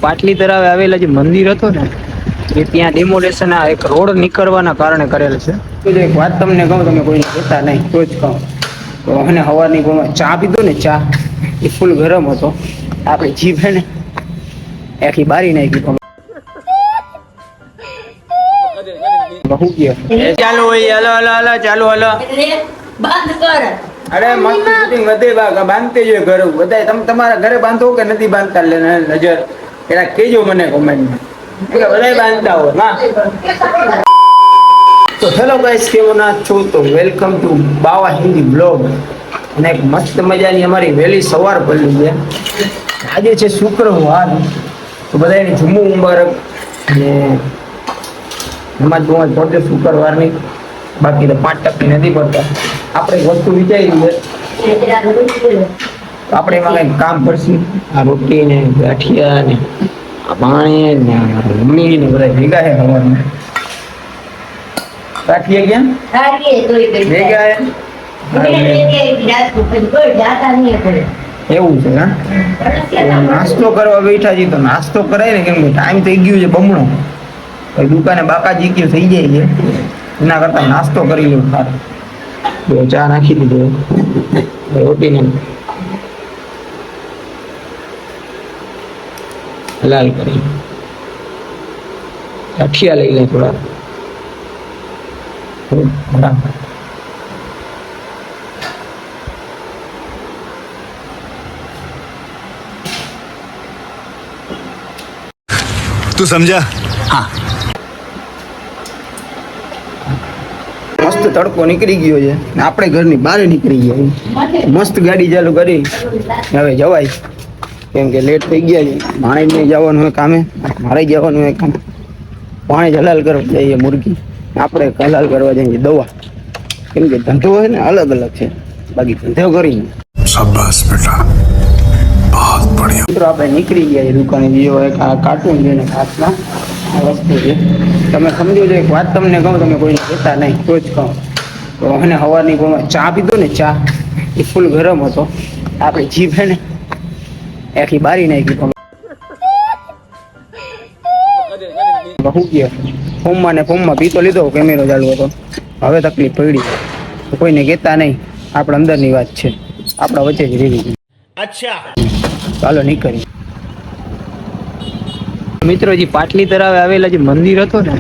પાટલી તળાવે આવેલા જે મંદિર હતો ને એ ત્યાં ડેમોલેશન આ એક રોડ નીકળવાના કારણે કરેલ છે. તો એક વાત તમને કહું, તમે કોઈને કહેતા નહીં તો જ કહું તો મને સવારની ચા પીધો ને, ચા એ ફૂલ ગરમ હતો. આપણે જીભ છે ને આખી બારી નાખી. ચાલો હલો હલો હલો ચાલો હલો બંધ કર. અરે મસ્ત શૂટિંગ વધે બાંધતે જોઈએ ઘર બધા. તમે તમારા ઘરે બાંધો કે નથી બાંધતા? નજર પેલા કેજો મને કોમેન્ટમાં. બધા બાંધતા હોય ના. તો હેલો ગાઈસ, કેવો ના છો? તો વેલકમ ટુ બાવા હિન્દી બ્લોગ. અને એક મસ્ત મજાની અમારી વહેલી સવાર પડી છે. આજે છે શુક્રવાર, તો બધાની જુમ્મુ મુબારક. અને નમાજ પડશે શુક્રવારની. બાકી તો 5% નથી પડતા. આપણે એક વસ્તુ વિચારી છે, આપણે એમાં કઈ કામ પડશે. આ રોટી ને ગાંઠિયા ને આ પાણી ને મમ્મી ને બધા ભેગા છે સવારમાં. ગાંઠિયા ક્યાં ભેગા એવું છે? હા, નાસ્તો કરવા બેઠા છીએ તો નાસ્તો કરાય ને, કેમ કે ટાઈમ થઈ ગયું છે બમણો. દુકાને બાકાજી ગયું થઈ જાય છે, એના કરતા નાસ્તો કરી લો સારું. ચા નાખી દીધો, રોટી ને હલાલ કરી, ગાંઠિયા લઈ લે થોડા. તું સમજા? હા. મસ્ત તડકો નીકળી ગયો છે, આપણે ઘરની બહાર નીકળી ગયા. મસ્ત ગાડી ચાલુ કરી હવે જવાય, કેમ કે લેટ થઈ ગયા છે. ભાણે જવાનું હોય કામે, મારે જવાનું હોય કામે. પાણી હલાલ કરવા જઈએ મુરગી, આપણે હલાલ કરવા જઈએ દવા. કેમ કે ધંધો હોય ને અલગ અલગ છે, બાકી ધંધો કરી. શાબાશ બેટા, બહુત બઢિયા. મિત્રો આપણે નીકળી ગયા દુકાને. બીજો એક આ કાર્ટૂન છે ને ખાસના આ વસ્તુ છે. તમે સમજો છો એક વાત તમને કહું, તમે કોઈને કહેતા નહીં તો જ કહું. તો મને સવારની ચા પીધો ને, ચા એ ફૂલ ગરમ હતો. આપણે જીભ છે ને આખી બારી નાખી. બહુ ગયા ફોમમાં ને ફોમમાં પીતો લીધો, કેમેરો ચાલુ હતો. હવે તકલીફ પડી. તો કોઈને કહેતા નહીં, આપણા અંદરની વાત છે, આપણા વચ્ચે જ રહી. અચ્છા, ચાલો નીકળી. મિત્રો, જે પાટલી તળાવે આવેલા જે મંદિર હતો ને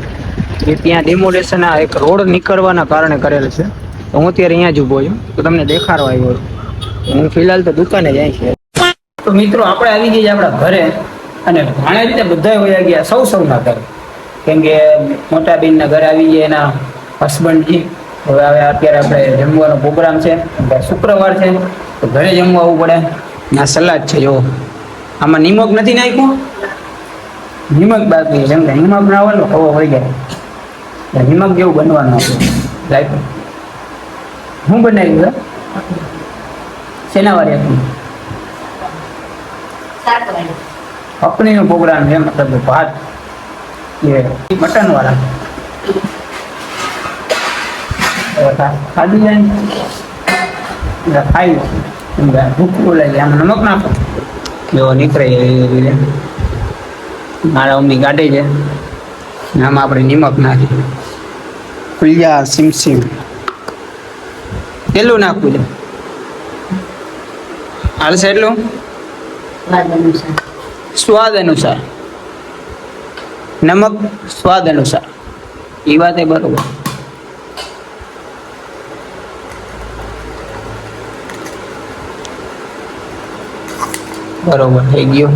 એ ત્યાં ડેમોલેશન આ એક રોડ નીકળવાના કારણે કરેલ છે. તો હું અત્યારે અહીંયા જ ઊભો છું, તો તમને દેખાડવા આવ્યો. હું ફિલહાલ તો દુકાને જાય છે. તો મિત્રો, આપણે આવી ગયા આપણા ઘરે, અને ઘણા રીતે બધા વયા ગયા સૌના ઘરે. કેમ કે મોટા બેનના ઘરે આવી ગયા એના હસબન્ડજી. હવે અત્યારે આપણે જમવાનો પ્રોગ્રામ છે, શુક્રવાર છે તો ઘરે જમવા આવવું પડે. આ સલાડ છે, જો આમાં નિમક નથી નાખ્યું, નિમક બાકી. જેમ કે નિમક ના હોય ને ખવો હોય જાય, નિમક જેવું બનવાનું લાઈફ. હું બનાવ્યું છે શેનાવાળી અપણીનો પ્રોગ્રામ છે, મતલબ ભાત એ મટન વાળા ખાધી જાય ખાઈ ભૂખ બોલાય જાય. આમાં નમક નાખો એવો નીકળે. મારા મમ્મી કાઢે છે, આમાં આપણે નિમક નાખી. ફુલિયા સીમસીમ કેટલું નાખવું છે? હાલશે એટલું? સ્વાદ અનુસાર નમક, સ્વાદ અનુસાર. એ વાત એ બરોબર. બરોબર થઈ ગયો.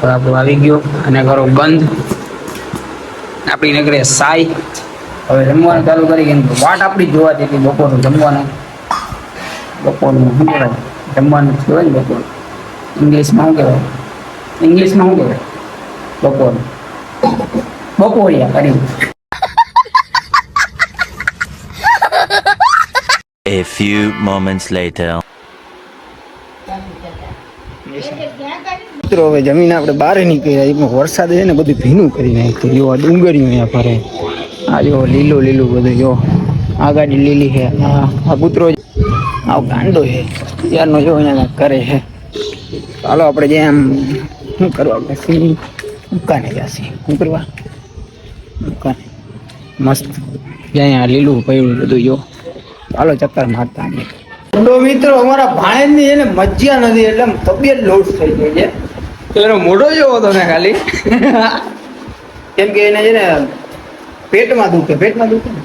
આપણું આવી ગયો અને કરો બંધ. આપણી નગરે સાઈ. હવે જમવાનું ચાલુ કરી, કેમ વાટ આપણી જોવાતી હતી બપોરનું જમવાનું. બપોરનું શું કહેવાય? જમવાનું કહેવાય ને બપોર. ઇંગ્લિશમાં શું કહેવાય? ઇંગ્લિશમાં શું કહેવાય બપોર? બપોરિયા કરી. A few moments later. મિત્રો, હવે જમીન આપણે બહાર નીકળ્યા. એમાં વરસાદ છે ને બધું ભીનું કરી નાખ્યું. જો આ ડુંગળીઓ અહીંયા ફરે, આ જો લીલું લીલું બધું. જો આ ગાડી લીલી છે, આ કૂતરો આ ગાંડો છે ત્યારનો, જો અહીંયા કરે છે. ચાલો આપણે જેમ શું કરવા દુકાને જશે શું કરવા દુકાને મસ્ત જ્યાં લીલું પડ્યું બધું જો ચાલો ચક્કર મારતા આવીએ. તો મિત્રો અમારા ભાણેજની એને મજ્જા નથી એટલે તબિયત લોસ થઈ ગઈ છે. તો એનો મોઢો જેવો હતો ને ખાલી કેમ કે એને છે ને પેટમાં દુખે ને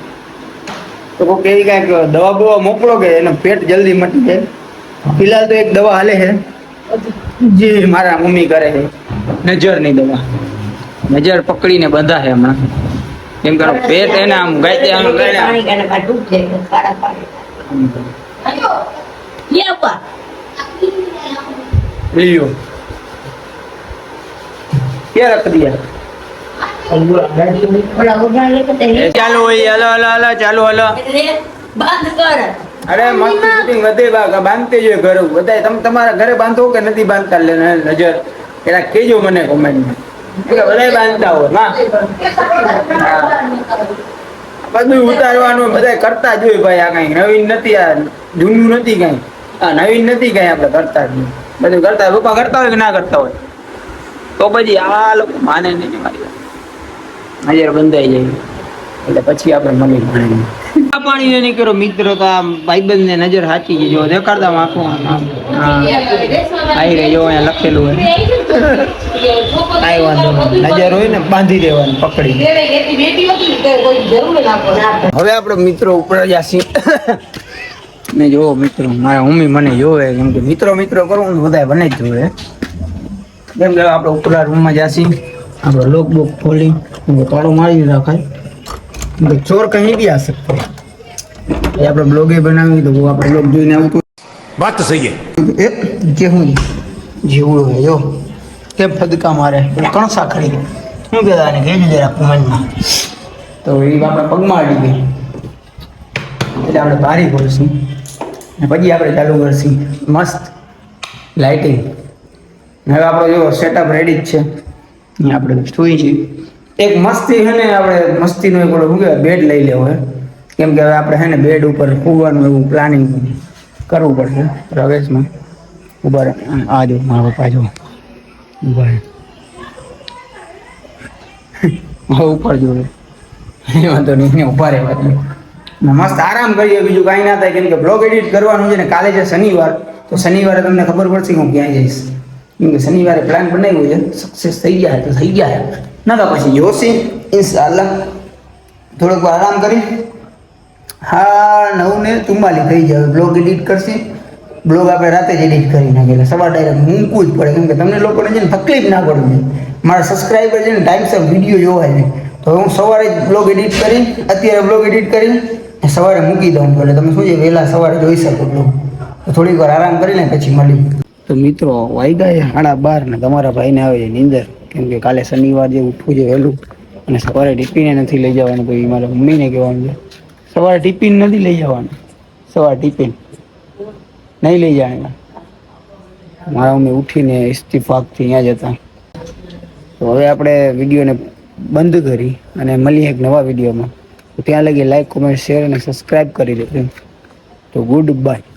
તો કોઈ કેવી કાંઈક દવા બવા મોકલો કે એનો પેટ જલ્દી મટી જાય. ફિલહાલ તો એક દવા હાલે છે જે મારા મમ્મી કરે છે નજરની દવા. નજર પકડીને બંધા છે હમણાં કેમ કે પેટ એને આમ ગાયતે આમ લિયો ક્યાં રખ દિયા ચાલો હોય હલો ચાલો હલો બંધ કર. અરે મસ્ત શૂટિંગ હતી બાંધતી જોઈએ ઘર બધા. તમે તમારા ઘરે બાંધો કે નથી બાંધતા નજર એના કેજો મને કોમેન્ટમાં બધા બાંધતા હોય ના બધું ઉતારવાનું બધા કરતા જ હોય ભાઈ. આ કઈ નવીન નથી આ જૂનું નથી કઈ નવીન નથી કઈ આપણે કરતા જ બધું કરતા હોય. પપ્પા કરતા હોય કે ના કરતા હોય તો પછી આ લોકો માને નહીં મારી નજર બંધાઈ જાય એટલે પછી આપણે મળી ભણી પાણી નહીં કરો મિત્રો. તો આ ભાઈબંધ ને નજર સાચી ગઈ જો દેખાડતા આખું આવી રહી જો અહીંયા લખેલું હોય કાંઈ વાંધો નહીં. નજર હોય ને બાંધી દેવાની પકડી. હવે આપણે મિત્રો ઉપર જશે ને જોવો મિત્રો મારા મમ્મી મને જોવે કેમ કે મિત્રો કરવું ને બધા બને જ જોવે. કેમ કે આપણે ઉપલા રૂમમાં જશે આપણે લોક બોક ખોલી તાળું મારી રાખાય ચોર કहीं भी आ सकते हैं. આપણે બ્લોગે બનાવી તો આપણે બ્લોગ જોઈને આવતું बात तो सही है. એ કેવું જીવડું હે જો કેમ ફદકા મારે કણસા ખડી શું કહેતા ને કહેજો જરા કમેન્ટમાં. તો એ આપણે પગમાં અડી ગઈ એટલે આપણે ભારી ખોલશું ને પછી આપણે ચાલુ કરશું મસ્ત લાઇટિંગ. હવે આપણો જો સેટઅપ રેડી જ છે. અહીં આપણે સુઈ છીએ. એક મસ્તી છે ને આપણે મસ્તીનો એક શું કહેવાય બેડ લઈ લેવો હે કેમ કે હવે આપણે છે ને બેડ ઉપર સૂવાનું એવું પ્લાનિંગ કરવું પડશે. પ્રવેશમાં ઉભા રહે આ જો મારા પપ્પા જો ઉભા રહે હવે ઉપર જોડે એ વાંધો નહીં ઉભા રહેવા દે મસ્ત આરામ કરીએ બીજું કાંઈ ના થાય કેમ કે બ્લોગ એડિટ કરવાનું છે ને કાલે છે શનિવાર. તો શનિવારે તમને ખબર પડશે કે હું ક્યાં જઈશ કેમ કે શનિવારે પ્લાન બનાવ્યું છે સક્સેસ થઈ ગયા તો થઈ ગયા ના તો પછી જોશી ઇન્શાલ્લાહ થોડોક વાર આરામ કરી 9:44 થઈ જાય બ્લોગ એડિટ કરશે. બ્લોગ આપણે રાતે જ એડિટ કરી નાખીએ એટલે સવાર ડાયરેક્ટ મૂકવું જ પડે કેમ કે તમને લોકોને છે ને તકલીફ ના પડવી જોઈએ. મારા સબસ્ક્રાઈબર છે ને ટાઈમસર વિડીયો જોવાય છે તો હું સવારે જ બ્લોગ એડિટ કરી અત્યારે બ્લોગ એડિટ કરી સવારે મૂકી દઉં એટલે તમે શું છે વહેલા સવારે જોઈ શકો બ્લોગ. તો થોડીક વાર આરામ કરીને પછી મળી. તો મિત્રો વાગ્યા 12:30 ને તમારા ભાઈને આવે છે નીંદર કેમ કે કાલે શનિવાર જે ઉઠવું છે વહેલું અને સવારે ટિફિને નથી લઈ જવાનું. તો એ મારા મમ્મીને કહેવાનું છે સવારે ટિફિન નથી લઈ જવાનું. સવારે ટિફિન નહીં લઈ જાય. મારા મમ્મી ઉઠીને ઇસ્તીફાકથી અહીંયા જતા. તો હવે આપણે વિડીયોને બંધ કરી અને મળીએ એક નવા વિડીયોમાં. તો ત્યાં લગી લાઈક કોમેન્ટ શેર અને સબસ્ક્રાઈબ કરી દેજો. તો ગુડ બાય.